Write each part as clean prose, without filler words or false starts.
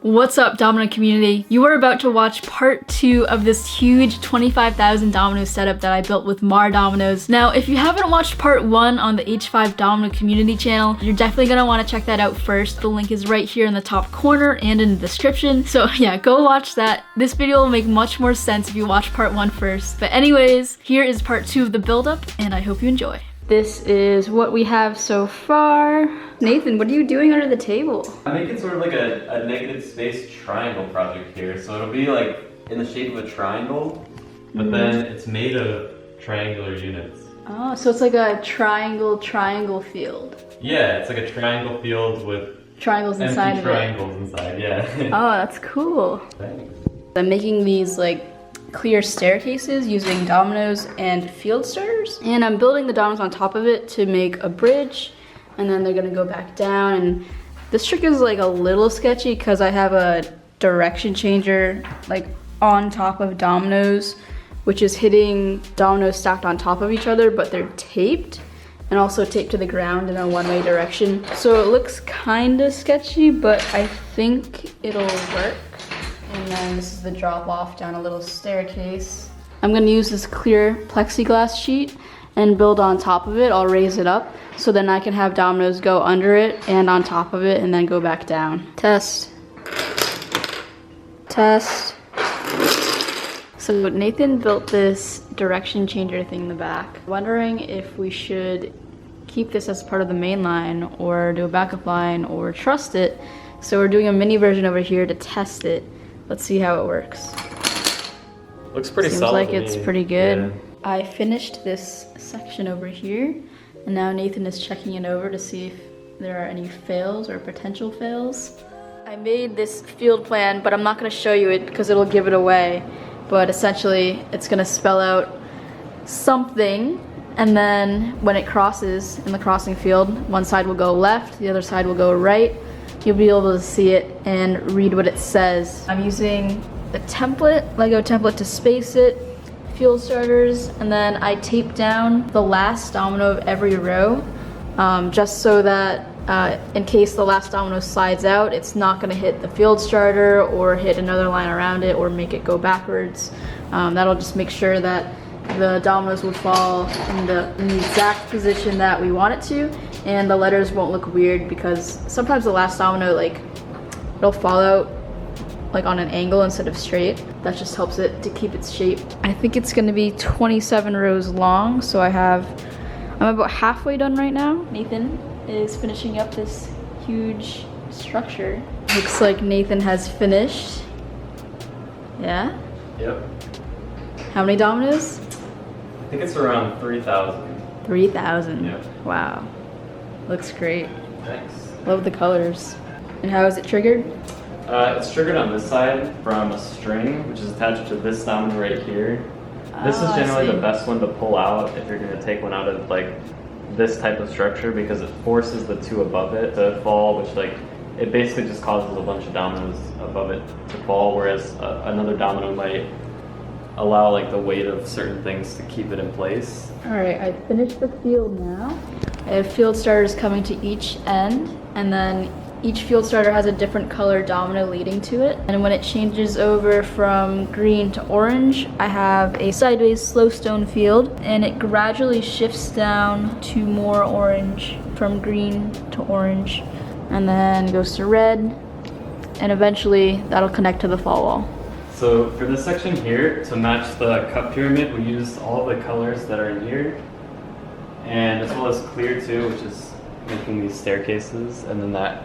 What's up, Domino community? You are about to watch part 2 of this huge 25,000 domino setup that I built with MarDominoes. Now, if you haven't watched part 1 on the H5 Domino community channel, you're definitely gonna wanna check that out first. The link is right here in the top corner and in the description. So yeah, go watch that. This video will make much more sense if you watch part 1 first. But anyways, here is part 2 of the build-up, and I hope you enjoy. This is what we have so far. Nathan, what are you doing under the table? I'm making sort of like a negative space triangle project here. So it'll be like in the shape of a triangle, but then it's made of triangular units. Oh, so it's like a triangle field. Yeah, it's like a triangle field with triangles inside of it. Triangles inside, yeah. Oh, that's cool. Thanks. I'm making these like clear staircases using dominoes and field starters. And I'm building the dominoes on top of it to make a bridge. And then they're gonna go back down. And this trick is like a little sketchy because I have a direction changer like on top of dominoes, which is hitting dominoes stacked on top of each other, but they're taped and also taped to the ground in a one-way direction. So it looks kind of sketchy, but I think it'll work. And then this is the drop off down a little staircase. I'm gonna use this clear plexiglass sheet and build on top of it. I'll raise it up so then I can have dominoes go under it and on top of it and then go back down. Test. Test. So Nathan built this direction changer thing in the back. Wondering if we should keep this as part of the main line or do a backup line or trust it. So we're doing a mini version over here to test it. Let's see how it works. Looks pretty Seems solid. Like it's pretty good. Yeah. I finished this section over here, and now Nathan is checking it over to see if there are any fails or potential fails. I made this field plan, but I'm not going to show you it because it'll give it away. But essentially, it's going to spell out something, and then when it crosses in the crossing field, one side will go left, the other side will go right. You'll be able to see it and read what it says. I'm using the template, Lego template to space it, field starters, and then I tape down the last domino of every row, just so that in case the last domino slides out, it's not gonna hit the field starter or hit another line around it or make it go backwards. That'll just make sure that the dominoes will fall in the exact position that we want it to, and the letters won't look weird because sometimes the last domino, like, it'll fall out like on an angle instead of straight. That just helps it to keep its shape. I think it's gonna be 27 rows long, so I'm about halfway done right now. Nathan is finishing up this huge structure. Looks like Nathan has finished. Yeah? Yep. How many dominoes? I think it's around 3,000. 3,000. Yep. Wow. Looks great. Thanks. Love the colors. And how is it triggered? It's triggered on this side from a string, which is attached to this domino right here. This is generally the best one to pull out if you're going to take one out of like this type of structure because it forces the two above it to fall, which like it basically just causes a bunch of dominoes above it to fall, whereas another domino might allow like the weight of certain things to keep it in place. All right, I finished the field now. I have field starters coming to each end, and then each field starter has a different color domino leading to it. And when it changes over from green to orange, I have a sideways slow stone field, and it gradually shifts down to more orange from green to orange, and then goes to red, and eventually that'll connect to the fall wall. So for this section here, to match the cup pyramid, we used all the colors that are in here, and as well as clear too, which is making these staircases, and then that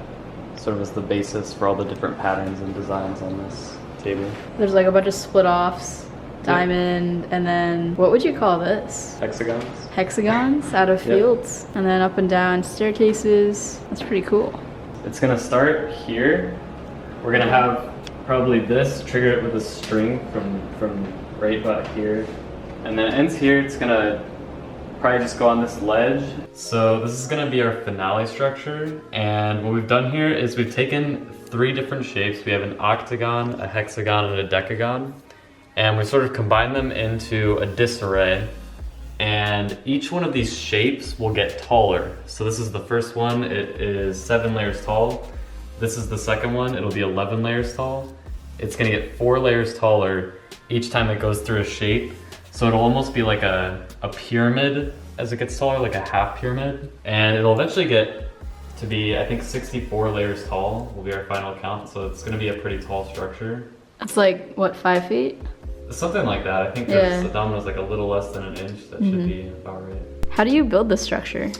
sort of is the basis for all the different patterns and designs on this table. There's like a bunch of split offs, diamond, and then what would you call this? Hexagons. Hexagons out of fields, and then up and down staircases. That's pretty cool. It's gonna start here. We're gonna have probably this, trigger it with a string from right about here, and then it ends here. It's gonna probably just go on this ledge. So this is gonna be our finale structure, and what we've done here is we've taken 3 different shapes. We have an octagon, a hexagon, and a decagon, and we sort of combine them into a disarray, and each one of these shapes will get taller. So this is the first one. It is 7 layers tall, This is the second one. It'll be 11 layers tall. It's gonna get 4 layers taller each time it goes through a shape. So it'll almost be like a pyramid as it gets taller, like a half pyramid. And it'll eventually get to be, I think 64 layers tall will be our final count. So it's gonna be a pretty tall structure. It's like, what, 5 feet? Something like that. I think the Domino's like a little less than an inch. That should be about right. How do you build the structure?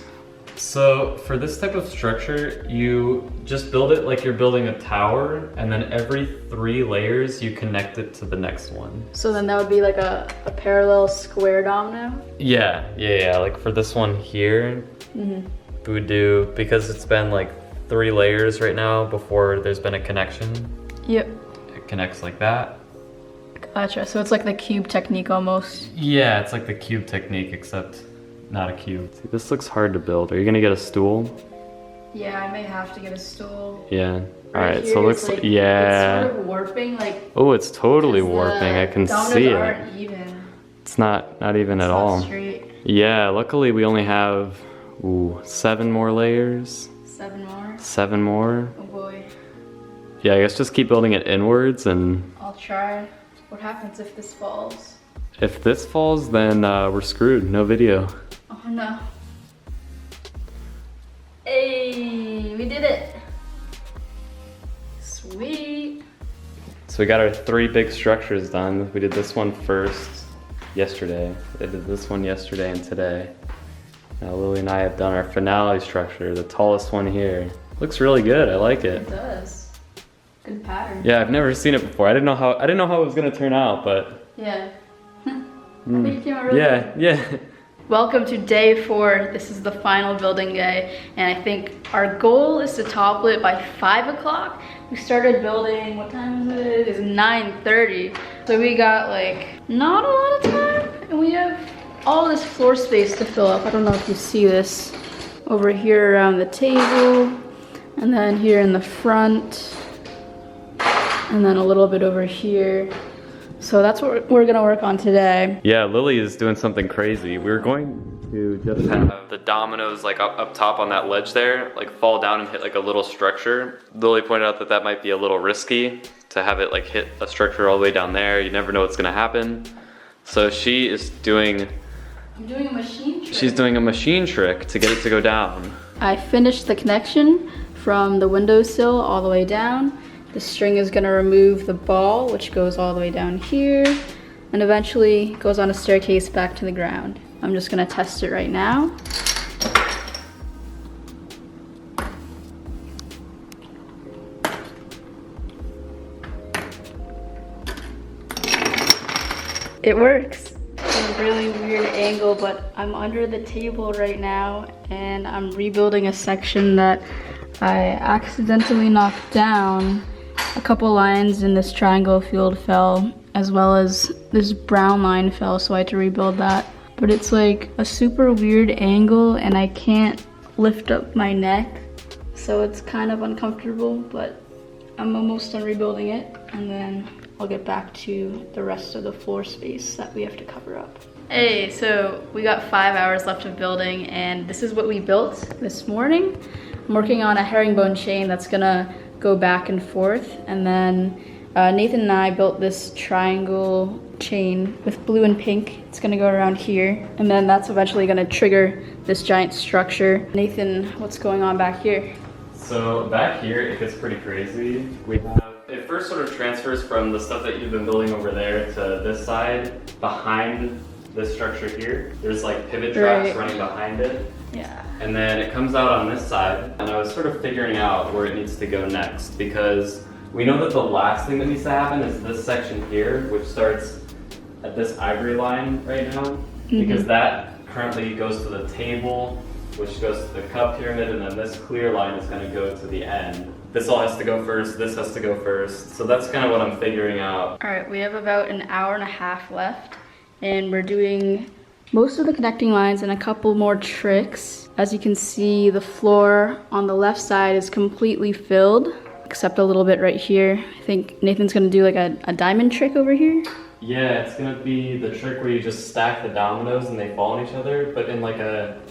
So for this type of structure, you just build it like you're building a tower, and then every 3 layers you connect it to the next one. So then that would be like a parallel square domino? Yeah. Like for this one here, we would do, because it's been like 3 layers right now before there's been a connection. Yep. It connects like that. Gotcha. So it's like the cube technique almost. Yeah, it's like the cube technique, except not a cube. See, this looks hard to build. Are you gonna get a stool? Yeah, I may have to get a stool. Yeah. All right. So it looks like, yeah. It's sort of warping, like. Oh, it's totally warping. I can see it. Aren't even. It's not even at all. Straight. Yeah. Luckily, we only have 7 more layers. 7 more. 7 more. Oh boy. Yeah, I guess just keep building it inwards, and I'll try. What happens if this falls? if this falls, then we're screwed. No video. Oh no. Hey, we did it. Sweet. So we got our 3 big structures done. We did this one first yesterday. I did this one yesterday and today. Now Lily and I have done our finale structure, the tallest one here. Looks really good. I like it. It does. Good pattern. Yeah, I've never seen it before. I didn't know how it was gonna turn out, but Yeah. I think it came out really good. yeah. Welcome to day 4. This is the final building day, and I think our goal is to topple it by 5 o'clock. We started building, what time is it? It's 9:30. So we got like not a lot of time, and we have all this floor space to fill up. I don't know if you see this over here around the table, and then here in the front, and then a little bit over here. So that's what we're gonna work on today. Yeah, Lily is doing something crazy. We were going to just have the dominoes like up top on that ledge there, like fall down and hit like a little structure. Lily pointed out that might be a little risky to have it like hit a structure all the way down there. You never know what's gonna happen. So she is doing... I'm doing a machine trick. She's doing a machine trick to get it to go down. I finished the connection from the windowsill all the way down. The string is gonna remove the ball, which goes all the way down here, and eventually goes on a staircase back to the ground. I'm just gonna test it right now. It works. It's a really weird angle, but I'm under the table right now, and I'm rebuilding a section that I accidentally knocked down. A couple lines in this triangle field fell, as well as this brown line fell, so I had to rebuild that. But it's like a super weird angle, and I can't lift up my neck, so it's kind of uncomfortable, but I'm almost done rebuilding it, and then I'll get back to the rest of the floor space that we have to cover up. Hey, so we got 5 hours left of building, and this is what we built this morning. I'm working on a herringbone chain that's gonna go back and forth, and then Nathan and I built this triangle chain with blue and pink. It's gonna go around here, and then that's eventually gonna trigger this giant structure. Nathan, what's going on back here? So back here, it gets pretty crazy. We have, it first sort of transfers from the stuff that you've been building over there to this side, behind this structure here. There's like pivot tracks running behind it. Yeah. And then it comes out on this side, and I was sort of figuring out where it needs to go next, because we know that the last thing that needs to happen is this section here, which starts at this ivory line right now, because that currently goes to the table, which goes to the cup pyramid, and then this clear line is going to go to the end. This all has to go first, this has to go first, so that's kind of what I'm figuring out. All right, we have about an hour and a half left, and we're doing most of the connecting lines and a couple more tricks. As you can see, the floor on the left side is completely filled, except a little bit right here. I think Nathan's gonna do like a diamond trick over here. Yeah, it's gonna be the trick where you just stack the dominoes and they fall on each other, but in like a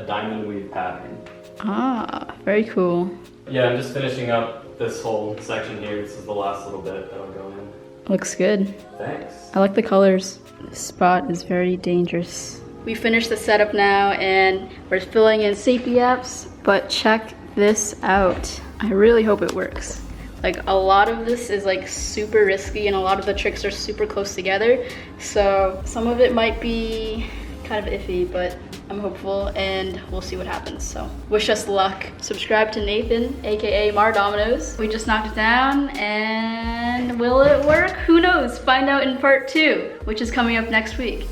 diamond weave pattern. Ah, very cool. Yeah, I'm just finishing up this whole section here. This is the last little bit that'll go in. Looks good. Thanks. I like the colors. This spot is very dangerous. We finished the setup now and we're filling in safety apps, but check this out. I really hope it works. Like a lot of this is like super risky and a lot of the tricks are super close together. So some of it might be kind of iffy, but I'm hopeful and we'll see what happens. So wish us luck. Subscribe to Nathan, AKA MarDominoes. We just knocked it down and will it work? Who knows? Find out in part 2, which is coming up next week.